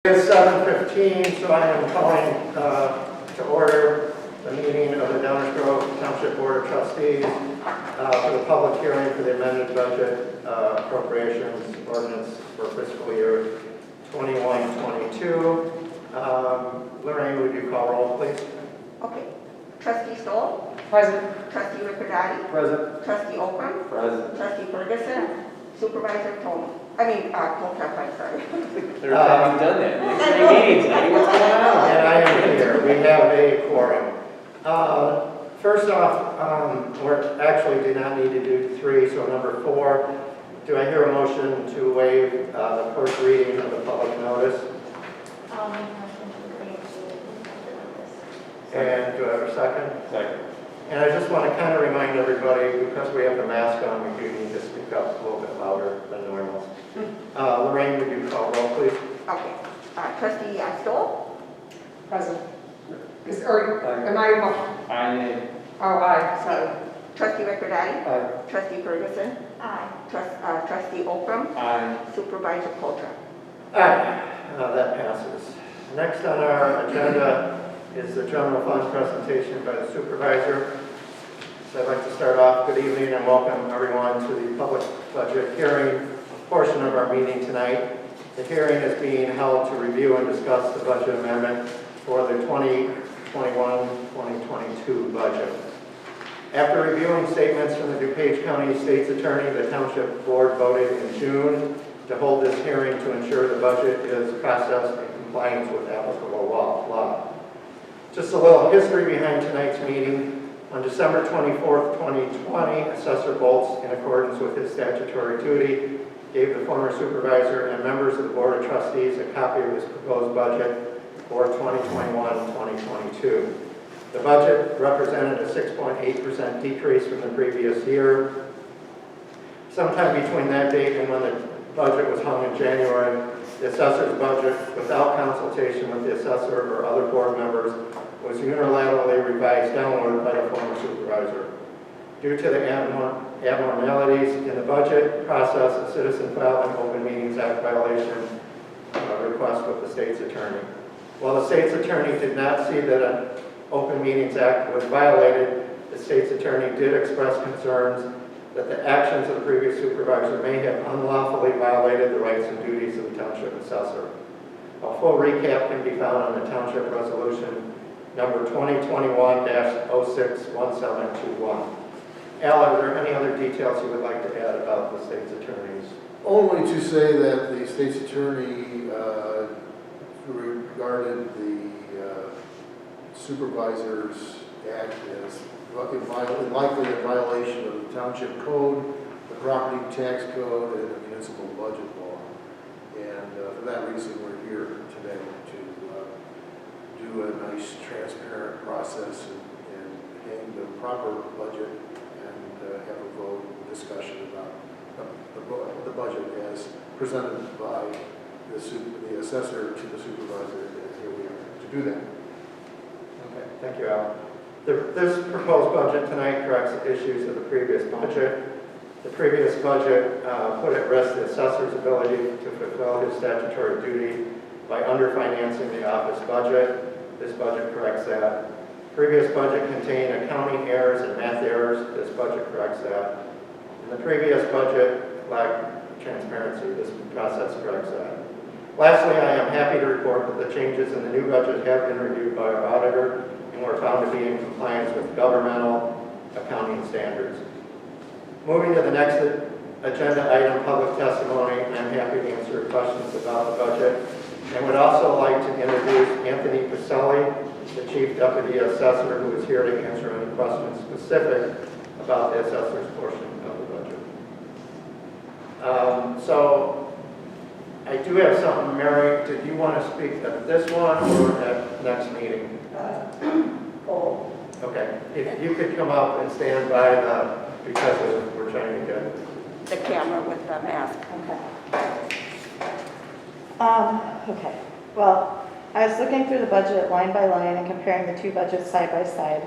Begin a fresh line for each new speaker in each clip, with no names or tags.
It's 7:15, so I am calling to order the meeting of the Downers Grove Township Board of Trustees for the public hearing for the amended budget appropriations ordinance for fiscal year 21-22. Lorraine, would you call roll, please?
Okay. Trustee Stoll?
Present.
Trustee Riccardotti?
Present.
Trustee Oakram?
Present.
Trustee Ferguson? Supervisor Tony? Coltrap, I'm sorry.
Third time you've done that. Next three meetings, Eddie, what's going on?
And I am here. We have a quorum. First off, we actually do not need to do 3, so number 4. Do I hear a motion to waive the first reading of the public notice?
I'll make a motion to waive the notice.
And do I have a second?
Second.
And I just want to kind of remind everybody, because we have the mask on, we do need to speak up a little bit louder than normal. Lorraine, would you call roll, please?
Okay. Trustee Stoll?
Present. Am I?
Aye.
Oh, aye, sorry.
Trustee Riccardotti?
Aye.
Trustee Ferguson?
Aye.
Trustee Oakram?
Aye.
Supervisor Coltrap?
Aye. That passes. Next on our agenda is the general fund presentation by the supervisor. So I'd like to start off, good evening and welcome everyone to the public budget hearing portion of our meeting tonight. The hearing is being held to review and discuss the budget amendment for the 2021-2022 budget. After reviewing statements from the DuPage County State's Attorney, the Township Board voted in June to hold this hearing to ensure the budget is processed in compliance with applicable law. Just a little history behind tonight's meeting. On December 24th, 2020, Assessor Bolts, in accordance with his statutory duty, gave the former supervisor and members of the Board of Trustees a copy of his proposed budget for 2021-2022. The budget represented a 6.8% decrease from the previous year. Sometime between that date and when the budget was hung in January, the assessor's budget, without consultation with the assessor or other board members, was unilaterally revised downward by the former supervisor. Due to the abnormalities in the budget process, a citizen filed an Open Meetings Act violation request with the state's attorney. While the state's attorney did not see that an Open Meetings Act was violated, the state's attorney did express concerns that the actions of the previous supervisor may have unlawfully violated the rights and duties of the township assessor. A full recap can be found on the township resolution number 2021-061721. Al, are there any other details you would like to add about the state's attorney's?
Only to say that the state's attorney regarded the supervisor's act as likely a violation of the township code, the property tax code, and the municipal budget law. And for that reason, we're here today to do a nice, transparent process and hang the proper budget and have a vote and discussion about the budget as presented by the assessor to the supervisor. And here we are to do that.
Okay, thank you, Al. This proposed budget tonight corrects the issues of the previous budget. The previous budget put at risk the assessor's ability to fulfill his statutory duty by underfinancing the office budget. This budget corrects that. Previous budget contained accounting errors and math errors. This budget corrects that. And the previous budget lacked transparency. This process corrects that. Lastly, I am happy to report that the changes in the new budget have been reviewed by our auditor and were found to be in compliance with governmental accounting standards. Moving to the next agenda item, public testimony, I'm happy to answer questions about the budget. And would also like to introduce Anthony Pacelli, the Chief Deputy Assessor, who is here to answer any questions specific about the assessor's portion of the budget. So I do have something, Mary, did you want to speak at this one or at next meeting? Okay, if you could come up and stand by because we're trying to get
The camera with the mask.
Okay. Well, I was looking through the budget line by line and comparing the two budgets side by side.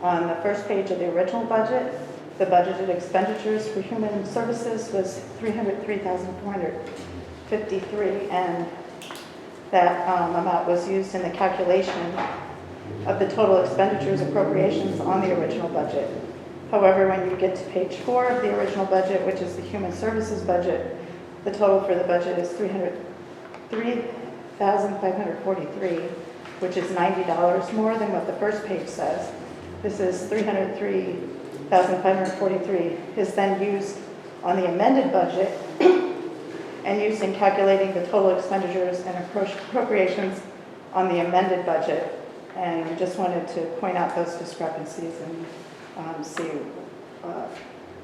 On the first page of the original budget, the budgeted expenditures for human services was $303,453, and that amount was used in the calculation of the total expenditures appropriations on the original budget. However, when you get to page 4 of the original budget, which is the human services budget, the total for the budget is $303,543, which is $90 more than what the first page says. This is $303,543 is then used on the amended budget and used in calculating the total expenditures and appropriations on the amended budget. And I just wanted to point out those discrepancies and see, I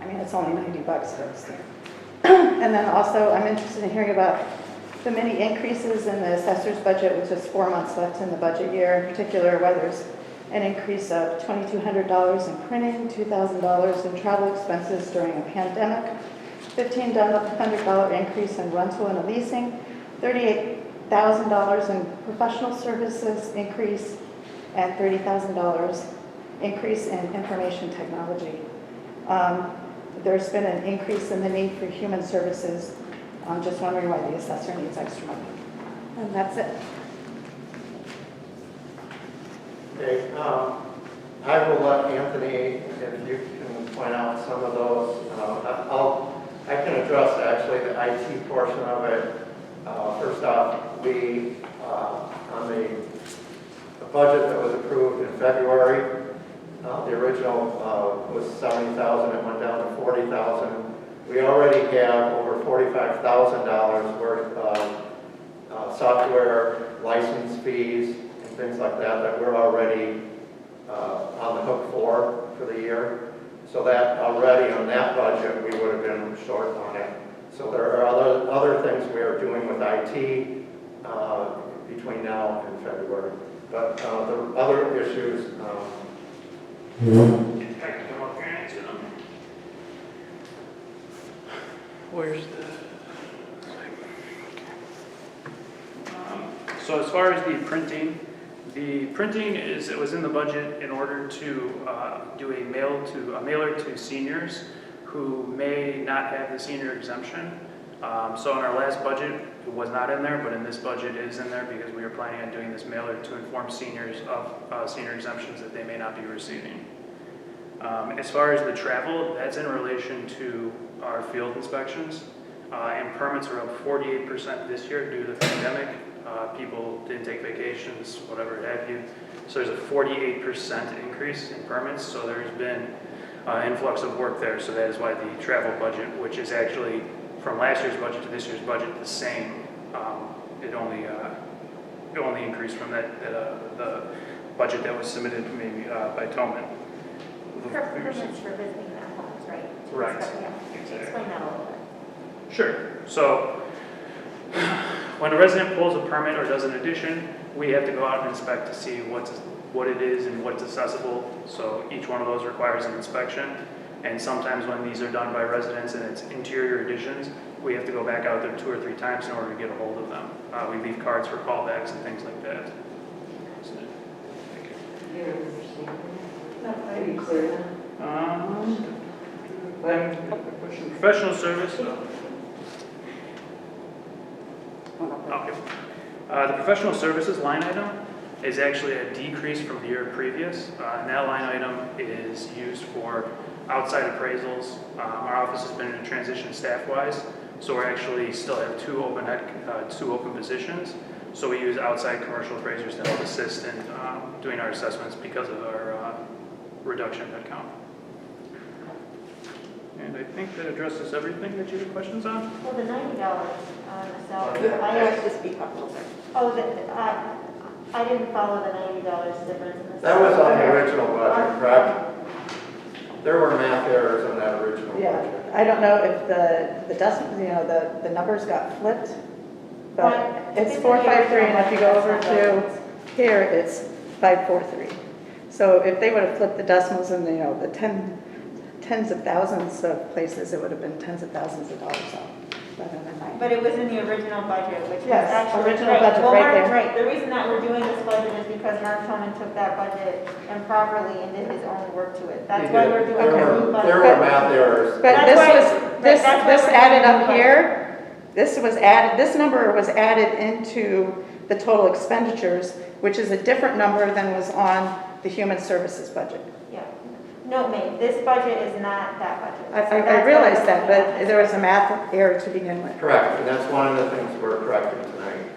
mean, it's only $90, so it's there. And then also, I'm interested in hearing about the many increases in the assessor's budget, with just 4 months left in the budget year. In particular, why there's an increase of $2,200 in printing, $2,000 in travel expenses during a pandemic, $1,500 increase in rental and leasing, $38,000 in professional services increase, and $30,000 increase in information technology. There's been an increase in the need for human services. I'm just wondering why the assessor needs extra money. And that's it.
Okay, I will let Anthony, if you can point out some of those. I can address actually the IT portion of it. First off, we, on the budget that was approved in February, the original was $70,000, it went down to $40,000. We already have over $45,000 worth of software license fees and things like that we're already on the hook for the year. So that already on that budget, we would have been short on it. So there are other things we are doing with IT between now and February. But the other issues,
Where's the? So as far as the printing is, it was in the budget in order to do a mailer to seniors who may not have the senior exemption. So in our last budget, it was not in there, but in this budget it is in there because we are planning on doing this mailer to inform seniors of senior exemptions that they may not be receiving. As far as the travel, that's in relation to our field inspections. And permits are up 48% this year due to the pandemic. People didn't take vacations, whatever have you. So there's a 48% increase in permits. So there's been influx of work there. So that is why the travel budget, which is actually from last year's budget to this year's budget the same, it only increased from the budget that was submitted maybe by Towman.
Permits for visiting their homes, right?
Right.
Exactly. Explain that a little bit.
Sure. So when a resident pulls a permit or does an addition, we have to go out and inspect to see what it is and what's accessible. So each one of those requires an inspection. And sometimes when these are done by residents and it's interior additions, we have to go back out there 2 or 3 times in order to get a hold of them. We leave cards for callbacks and things like that. So, thank you. Professional service. Okay. The professional services line item is actually a decrease from the year previous. And that line item is used for outside appraisals. Our office has been in a transition staff-wise, so we actually still have 2 open positions. So we use outside commercial appraisers to help assist in doing our assessments because of our reduction in headcount. And I think that addresses everything that you had questions on.
Well, the $90 on the salary.
You have to speak up a little bit.
Oh, I didn't follow the $90 difference in the.
that was on the original budget, correct? There were math errors on that original budget.
Yeah, I don't know if the decimal, the numbers got flipped, but it's 453, and if you go over to here, it's 543. So if they would have flipped the decimals in the tens of thousands of places, it would have been tens of thousands of dollars off, rather than 90.
But it was in the original budget, which was
Yes,
actually.
original
right.
budget,
Well,
right
Mark-
there.
Right, the reason that we're doing this budget is because Mark Tillman took that budget improperly and did his own work to it. That's why we're doing
There
a
were-
new budget.
There were math errors.
But
That's
this
why-
was, this
that's why we're
added
doing
up
the
here, this number was added into the total expenditures, which is a different number than was on the human services budget.
Yeah. No, ma'am, this budget is not that budget. So
I
that's
realize
why-
that, but there was a math error to begin with.
Correct, and that's one of the things we're correcting tonight.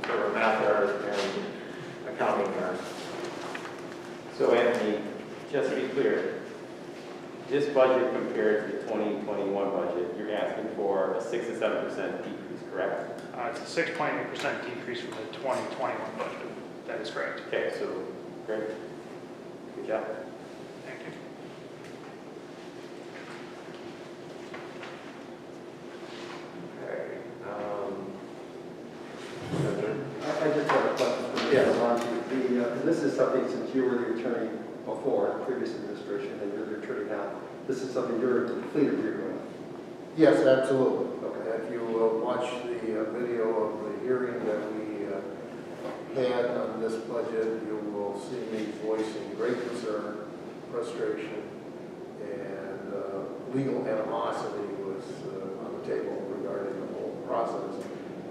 There were math errors and accounting errors.
So Anthony, just to be clear, this budget compared to the 2021 budget, you're asking for a 6 to 7% decrease, correct?
It's a 6.8% decrease from the 2021 budget. That is correct.
Okay, so, great. Good job.
Thank you.
Okay.
I just have a question for
Yes.
Mr. Monty. And this is something, since you were the attorney before, previous administration, and you're the attorney now, this is something you're in complete agreement with.
Yes, absolutely.
Okay.
If you watch the video of the hearing that we had on this budget, you will see me voicing great concern, frustration, and legal animosity was on the table regarding the whole process.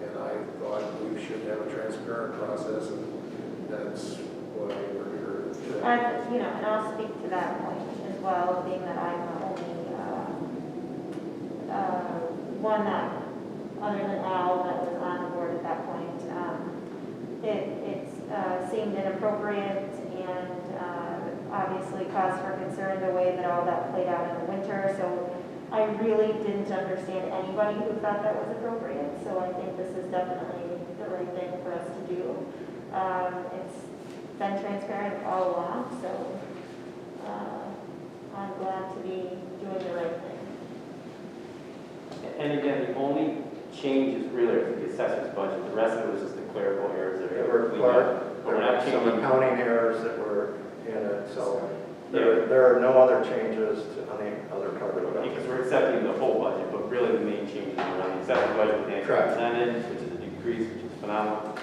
And I thought we should have a transparent process, and that's why we're here today.
And I'll speak to that point as well, being that I'm the only one that, other than Al, that was on the board at that point. It seemed inappropriate and obviously caused for concern the way that all that played out in the winter. So I really didn't understand anybody who thought that was appropriate. So I think this is definitely the right thing for us to do. It's been transparent all along, so I'm glad to be doing the right thing.
And again, the only change is really the assessor's budget. The rest of it was just the clerical errors that
There
are.
were
But
there
we're
were
not
some
changing.
accounting errors that were in it, so there are no other changes on the other part of the
Because
budget.
we're accepting the whole budget, but really the main changes are on the assessor's budget with the
Correct.
presented, which is a decrease, which is phenomenal.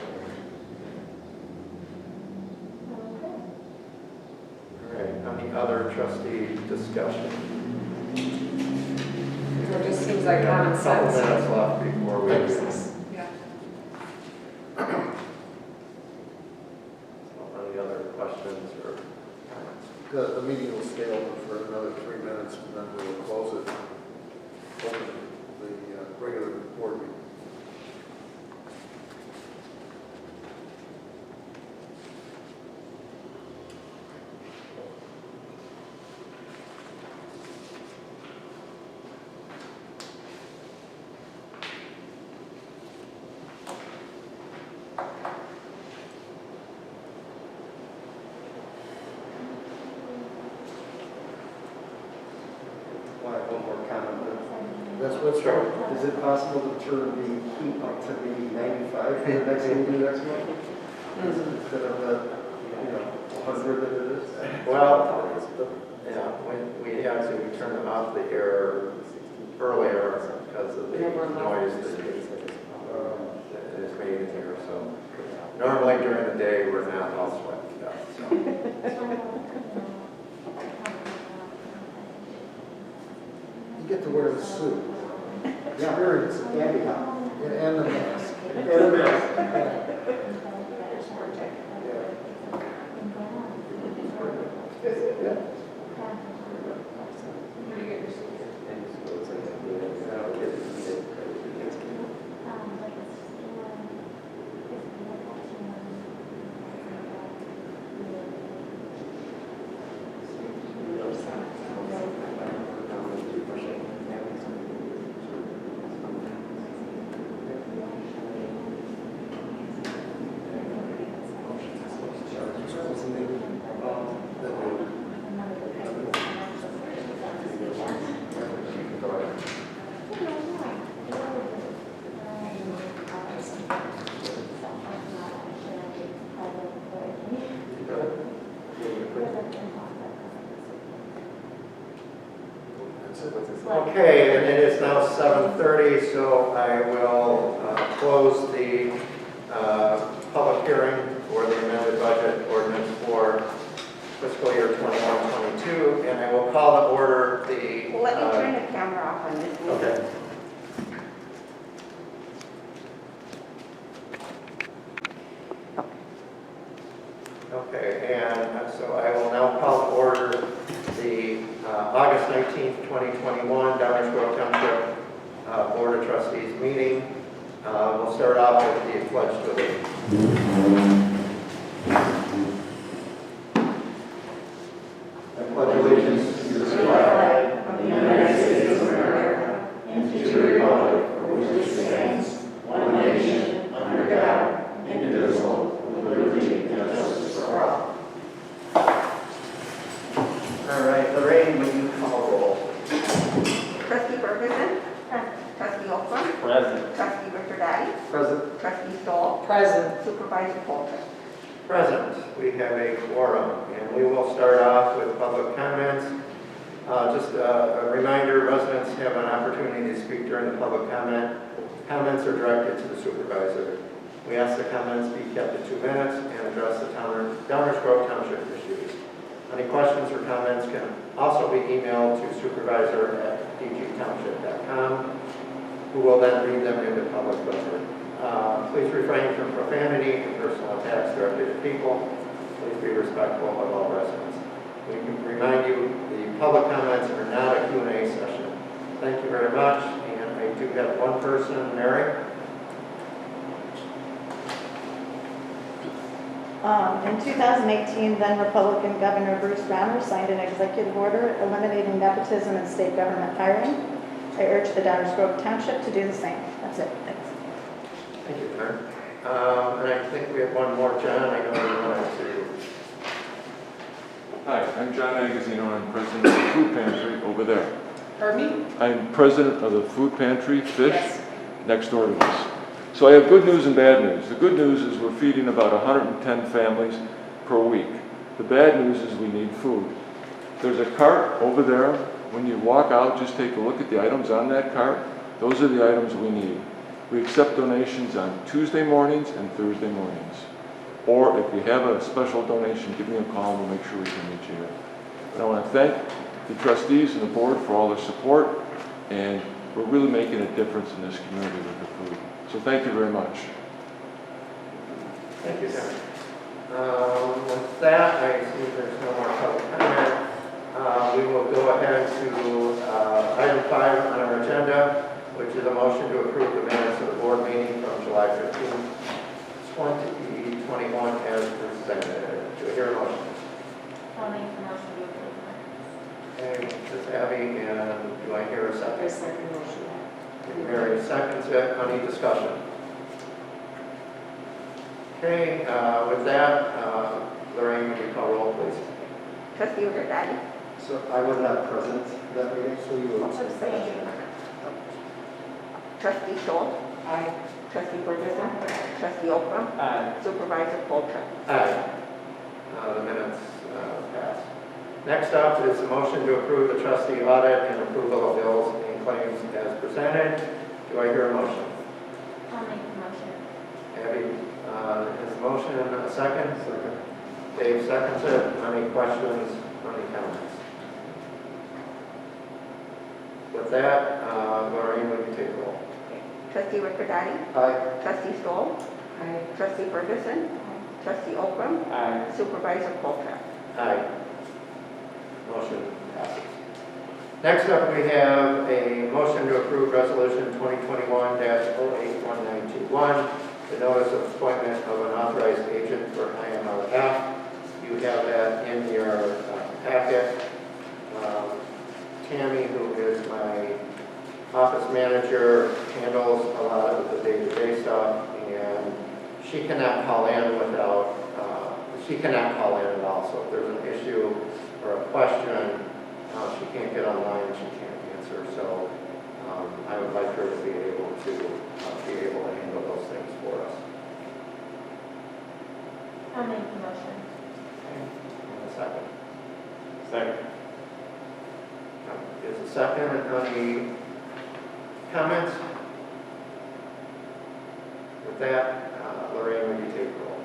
All right, any other trustee discussion?
It just seems like common
A couple
sense.
minutes left before we.
Yeah.
Any other questions or comments?
The meeting will stay open for another 3 minutes, and then we'll close it, open the regular board meeting.
I have one more comment.
That's what's right.
Is it possible to turn the heat up to maybe 95 for the next meeting next month? Instead of the, 100 that it is?
Well, yeah, we actually turned them off the air earlier because of the noise that is made in here, so. Normally during the day, we're not all sweating up, so.
You get to wear the suit.
Experience, anyhow.
And the mask.
And a mask.
Okay, and it is now 7:30, so I will close the public hearing for the amended budget ordinance for fiscal year 21-22, and I will call to order the...
Well, let me turn the camera off on this one.
Okay. Okay, and so I will now call to order the August 19th, 2021 Downers Grove Township Board of Trustees meeting. We'll start off with the pledge to allegiance. I pledge allegiance to the flag of the United States of America and to the republic for which it stands, one nation, under God, indivisible, with liberty and justice for all. All right, Lorraine, will you call roll?
Trustee Ferguson.
Present.
Trustee Oakland.
Present.
Trustee Richards.
Present.
Trustee Stoll.
Present.
Supervisor Polter.
Present. We have a quorum, and we will start off with public comments. Just a reminder, residents have an opportunity to speak during the public comment. Comments are directed to the supervisor. We ask the comments be kept to 2 minutes and address the Downers Grove Township issues. Any questions or comments can also be emailed to supervisor@dgtownship.com, who will then read them into public record. Please refrain from profanity and personal attacks directed at people. Please be respectful of all residents. We can remind you, the public comments are not a Q&A session. Thank you very much, and I do have one person, Mary.
In 2018, then Republican Governor Bruce Rauner signed an executive order eliminating nepotism in state government hiring. I urge the Downers Grove Township to do the same. That's it. Thanks.
Thank you, Mary. And I think we have one more, John. I know you wanted to.
Hi, I'm John Agazino. I'm president of the food pantry over there.
Pardon me?
I'm president of the food pantry, Fish,
Yes.
next door to us. So I have good news and bad news. The good news is we're feeding about 110 families per week. The bad news is we need food. There's a cart over there. When you walk out, just take a look at the items on that cart. Those are the items we need. We accept donations on Tuesday mornings and Thursday mornings. Or if you have a special donation, give me a call and we'll make sure we can meet you here. And I want to thank the trustees and the board for all their support, and we're really making a difference in this community with the food. So thank you very much.
Thank you, John. With that, I see there's no more public comment. We will go ahead to item 5 on our agenda, which is a motion to approve the minutes of the board meeting from July 15th, 2021 as presented. Do I hear a motion?
I'll make the motion to approve.
Okay, Ms. Abby, and do I hear a second?
Second motion.
Mary seconds it. Any discussion? Okay, with that, Lorraine, would you call roll, please?
Trustee Richards.
So I was not present at that meeting, so you will.
Abstain.
Trustee Stoll.
Aye.
Trustee Ferguson. Trustee Oakland.
Aye.
Supervisor Polter.
Aye. The minutes pass. Next up is a motion to approve the trustee audit and approval of bills and claims as presented. Do I hear a motion?
I'll make the motion.
Abby has a motion, a second? Second. Dave seconds it. Any questions, any comments? With that, Lorraine, would you take the roll?
Trustee Richards.
Aye.
Trustee Stoll.
Aye.
Trustee Ferguson. Trustee Oakland.
Aye.
Supervisor Polter.
Aye. Motion passes. Next up, we have a motion to approve Resolution 2021-081921, the notice of appointment of an authorized agent for IMLF. You have that in your packet. Tammy, who is my office manager, handles a lot of the day-to-day stuff, and she cannot call in without, she cannot call in at all. So if there's an issue or a question, she can't get online, she can't answer. So I would like her to be able to handle those things for us.
I'll make the motion.
Okay. And a second.
Second.
Is a second. Any comments? With that, Lorraine, would you take the roll?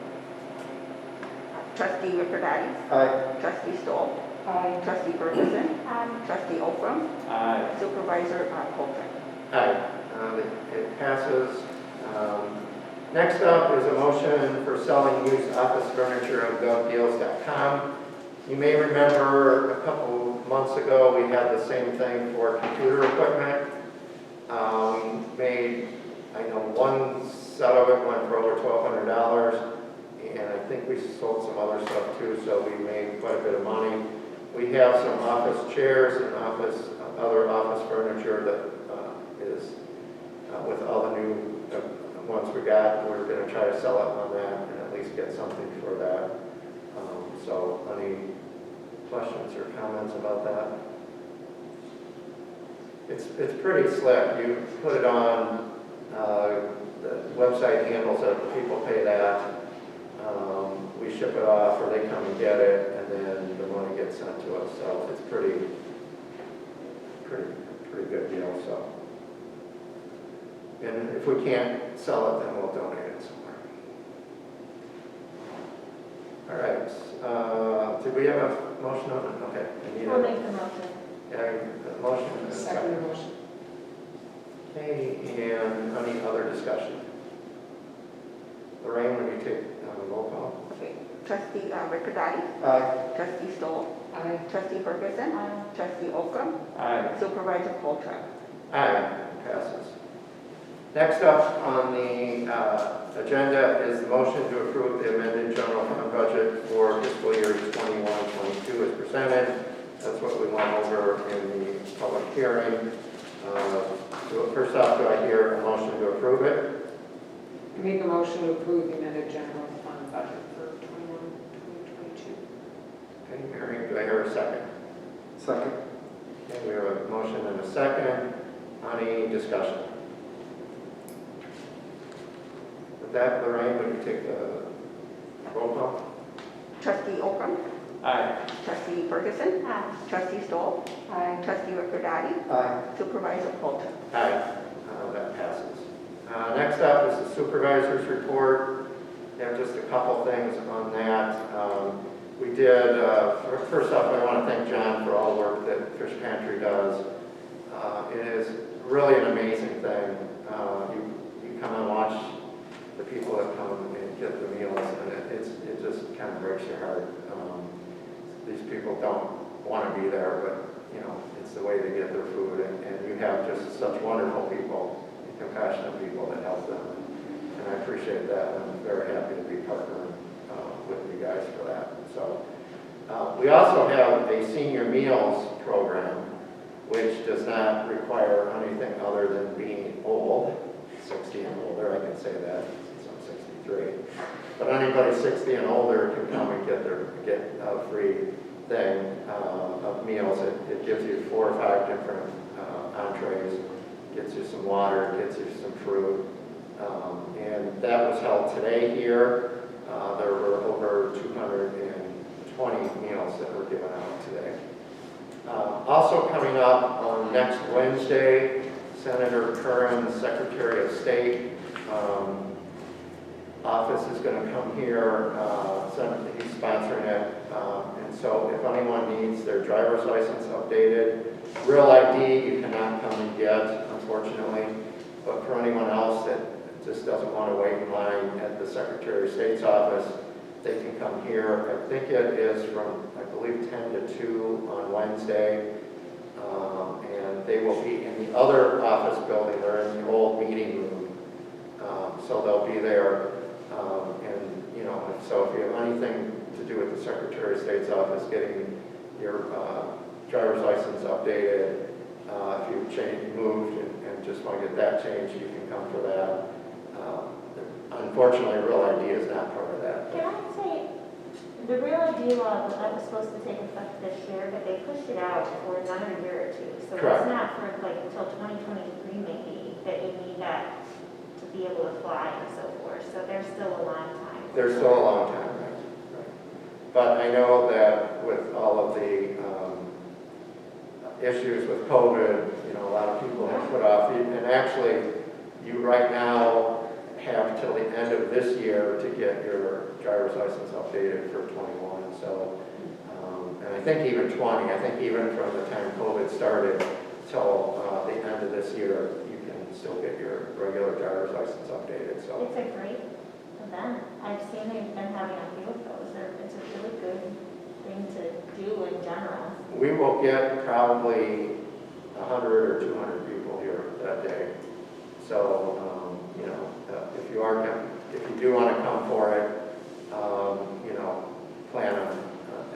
Trustee Richards.
Aye.
Trustee Stoll.
Aye.
Trustee Ferguson.
Aye.
Trustee Oakland.
Aye.
Supervisor Polter.
Aye. It passes. Next up is a motion for selling used office furniture on govdeals.com. You may remember a couple months ago, we had the same thing for computer equipment. Made, I know one set of it went for over $1,200, and I think we sold some other stuff too, so we made quite a bit of money. We have some office chairs and other office furniture that is with all the new ones we got. We're going to try to sell it on that and at least get something for that. So any questions or comments about that? It's pretty slick. You put it on, the website handles it, people pay that. We ship it off or they come and get it, and then the money gets sent to us. So it's pretty good deal. So, and if we can't sell it, then we'll donate it somewhere. All right. Did we have a motion on it? Okay. I need
I'll make the motion.
a motion. And a
Second motion.
Okay, and any other discussion? Lorraine, would you take roll call?
Okay. Trustee Ricordati.
Aye.
Trustee Stoll.
Aye.
Trustee Ferguson.
Aye.
Trustee Holcomb.
Aye.
Supervisor Polter.
Aye, passes. Next up on the agenda is the motion to approve the amended general fund budget for fiscal year 21-22 as presented. That's what we went over in the public hearing. So first off, do I hear a motion to approve it?
Make a motion to approve the amended general fund budget for 21-22.
Okay, Mary, do I hear a second?
Second.
Okay, we have a motion and a second. Any discussion? With that, Lorraine, would you take the roll call?
Trustee Holcomb.
Aye.
Trustee Ferguson.
Aye.
Trustee Stoll.
Aye.
Trustee Ricordati.
Aye.
Supervisor Polter.
Aye. That passes. Next up is the supervisor's report. I have just a couple things on that. We did, first off, I want to thank John for all the work that Fish Pantry does. It is really an amazing thing. You come and watch the people that come and get the meals, and it just kind of breaks your heart. These people don't want to be there, but you know, it's the way they get their food, and you have just such wonderful people, compassionate people that help them, and I appreciate that. I'm very happy to be partnering with you guys for that. So we also have a senior meals program, which does not require anything other than being old, 60 and older. I can say that since I'm 63. But anybody 60 and older can come and get a free thing of meals. It gives you 4 or 5 different entrees, gets you some water, gets you some fruit. And that was held today here. There were over 220 meals that were given out today. Also coming up on next Wednesday, Senator Curran, the Secretary of State, office is going to come here. He's sponsoring it. And so if anyone needs their driver's license updated, real ID you cannot come and get, unfortunately. But for anyone else that just doesn't want to wait in line at the Secretary of State's office, they can come here. I think it is from, I believe, 10 to 2 on Wednesday. And they will be in the other office building. They're in the old meeting room. So they'll be there. And, you know, so if you have anything to do with the Secretary of State's office, getting your driver's license updated, if you've moved and just want to get that changed, you can come for that. Unfortunately, Real ID is not part of that.
Can I say, the Real ID law that was supposed to take effect this year, but they pushed it out for another year or 2. So
Correct.
it's not for like until 2023 maybe that you need that to be able to fly and so forth. So there's still a long time.
There's still a long time, right? But I know that with all of the issues with COVID, you know, a lot of people have put off. And actually, you right now have till the end of this year to get your driver's license updated for 21. So, and I think even 20. I think even from the time COVID started till the end of this year, you can still get your regular driver's license updated, so.
It's a great event. I've seen they've been having a few of those. It's a really good thing to do in general.
We will get probably 100 or 200 people here that day. So, you know, if you do want to come for it, you know, plan on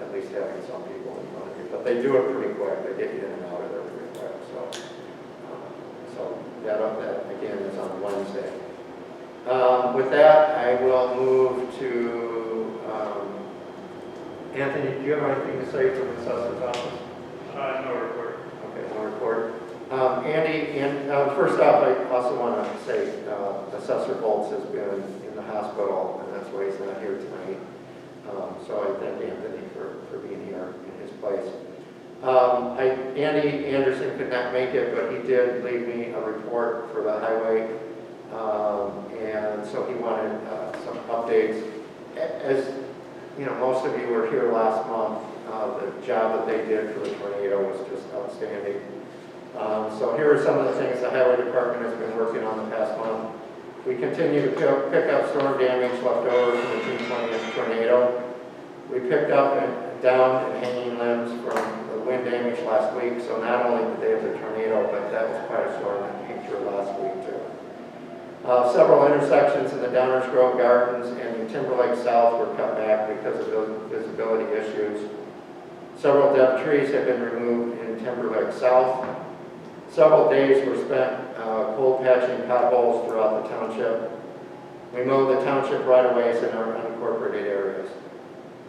at least having some people in front of you. But they do it pretty quick. They get you in and out of there pretty quick. So that again is on Wednesday. With that, I will move to Anthony. Do you have anything to say from the assessor's office?
No report.
Okay, no report. Andy, first off, I also want to say Assessor Bolts has been in the hospital, and that's why he's not here tonight. So I thank Anthony for being here in his place. Andy Anderson could not make it, but he did leave me a report for the highway, and so he wanted some updates. As you know, most of you were here last month. The job that they did for the tornado was just outstanding. So here are some of the things the highway department has been working on the past month. We continue to pick up storm damage left over from the June 20th tornado. We picked up and down and hanging limbs from the wind damage last week. So not only did they have the tornado, but that was quite a storm that came through last week too. Several intersections in the Downers Grove Gardens and in Timberlake South were cut back because of visibility issues. Several dead trees have been removed in Timberlake South. Several days were spent cold patching potholes throughout the township. We mowed the township right-of-ways in our unincorporated areas.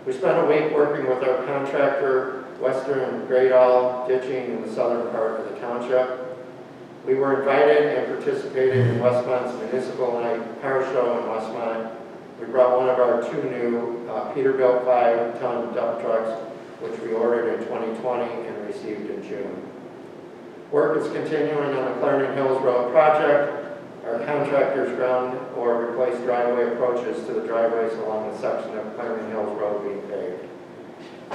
We spent a week working with our contractor, Western Great All, ditching in the southern part of the township. We were invited and participated in Westmont's Municipal Night Car Show in Westmont. We brought one of our 2 new Peterbilt 5-ton dump trucks, which we ordered in 2020 and received in June. Work is continuing on the Clarendon Hills Road project. Our contractors ground or replace driveway approaches to the driveways along the section of Clarendon Hills Road being paved.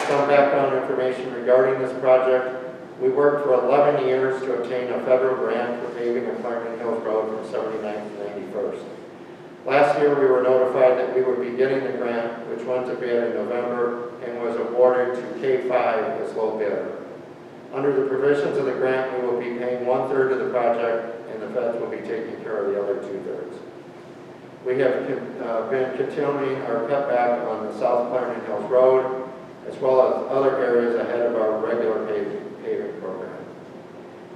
Some background information regarding this project. We worked for 11 years to obtain a federal grant for paving of Clarendon Hills Road from 79th to 91st. Last year, we were notified that we would be getting the grant, which went to bid in November and was awarded to K5 as low bidder. Under the provisions of the grant, we will be paying 1/3 of the project, and the feds will be taking care of the other 2/3. We have been continuing our cutback on the South Clarendon Hills Road, as well as other areas ahead of our regular paving program.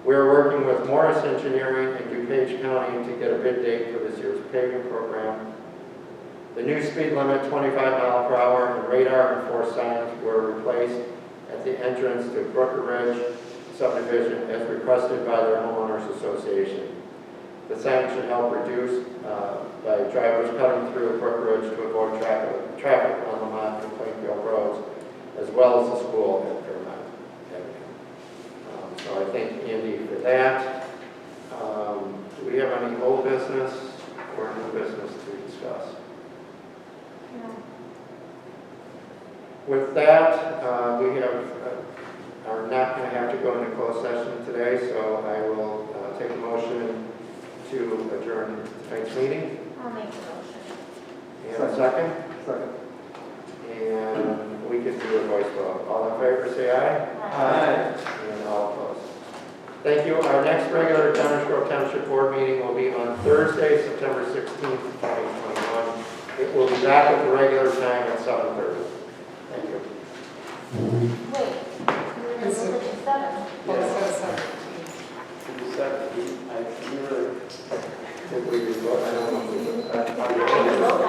We are working with Morris Engineering in DuPage County to get a bid date for this year's paving program. The new speed limit, 25 miles per hour, and radar enforced signs were replaced at the entrance to Brooker Ridge subdivision as requested by their homeowners association. The sign should help reduce by drivers cutting through Brook Ridge to avoid traffic on Lamont and Plainfield roads, as well as the school at Fairmont Avenue. So I thank Andy for that. Do we have any old business or new business to discuss?
No.
With that, we are not going to have to go into closed session today, so I will take a motion to adjourn tonight's meeting.
I'll make the motion.
And a second?
Second.
And we can do a voice vote. All in favor, say aye.
Aye.
And all opposed. Thank you. Our next regular Downers Grove Township Board meeting will be on Thursday, September 16th, 2021. It will be back at the regular time at 7:30. Thank you.
Wait, we were going to look at 7.
Yes.
Did we vote? I don't know.
We didn't vote on it.